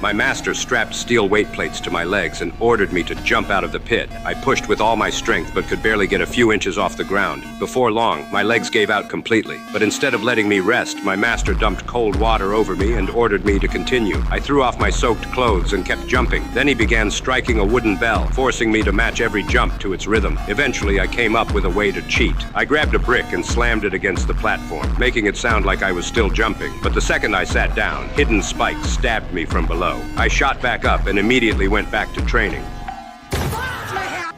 My master strapped steel weight plates to my legs and ordered me to jump out of the pit. I pushed with all my strength but could barely get a few inches off the ground. Before long, my legs gave out completely. But instead of letting me rest, my master dumped cold water over me and ordered me to continue. I threw off my soaked clothes and kept jumping. Then he began striking a wooden bell, forcing me to match every jump to its rhythm. Eventually, I came up with a way to cheat. I grabbed a brick and slammed it against the platform, making it sound like I was still jumping. But the second I sat down, hidden spikes stabbed me from below. I shot back up and immediately went back to training.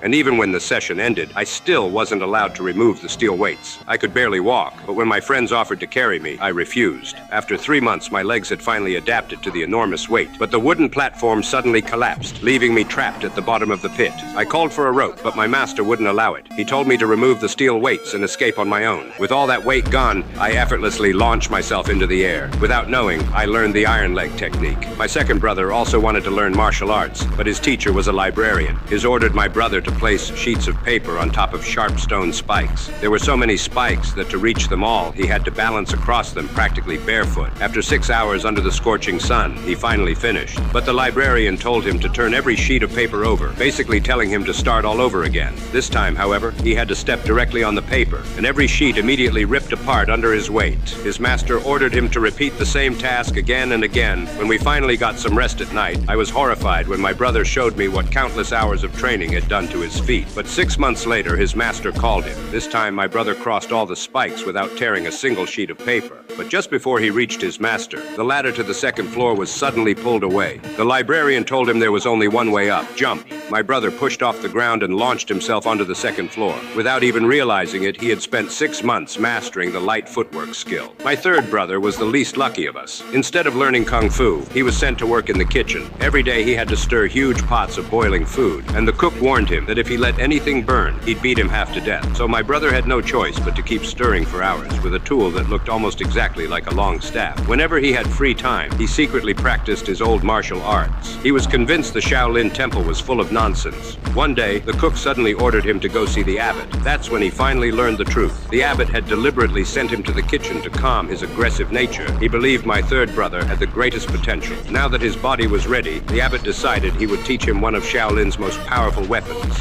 And even when the session ended, I still wasn't allowed to remove the steel weights. I could barely walk, but when my friends offered to carry me, I refused. After 3 months, my legs had finally adapted to the enormous weight, but the wooden platform suddenly collapsed, leaving me trapped at the bottom of the pit. I called for a rope, but my master wouldn't allow it. He told me to remove the steel weights and escape on my own. With all that weight gone, I effortlessly launched myself into the air. Without knowing, I learned the iron leg technique. My second brother also wanted to learn martial arts, but his teacher was a librarian. He ordered my brother to place sheets of paper on top of sharp stone spikes. There were so many spikes that to reach them all, he had to balance across them practically barefoot. After 6 hours under the scorching sun, he finally finished. But the librarian told him to turn every sheet of paper over, basically telling him to start all over again. This time, however, he had to step directly on the paper, and every sheet immediately ripped apart under his weight. His master ordered him to repeat the same task again and again. When we finally got some rest at night, I was horrified when my brother showed me what countless hours of training had done to his feet. But 6 months later, his master called him. This time, my brother crossed all the spikes without tearing a single sheet of paper. But just before he reached his master, the ladder to the second floor was suddenly pulled away. The librarian told him there was only one way up: jump. My brother pushed off the ground and launched himself onto the second floor. Without even realizing it, he had spent 6 months mastering the light footwork skill. My third brother was the least lucky of us. Instead of learning kung fu, he was sent to work in the kitchen. Every day he had to stir huge pots of boiling food, and the cook warned him that if he let anything burn, he'd beat him half to death. So my brother had no choice but to keep stirring for hours with a tool that looked almost exactly like a long staff. Whenever he had free time, he secretly practiced his old martial arts. He was convinced the Shaolin Temple was full of nonsense. One day, the cook suddenly ordered him to go see the abbot. That's when he finally learned the truth. The abbot had deliberately sent him to the kitchen to calm his aggressive nature. He believed my third brother had the greatest potential. Now that his body was ready, the abbot decided he would teach him one of Shaolin's most powerful weapons.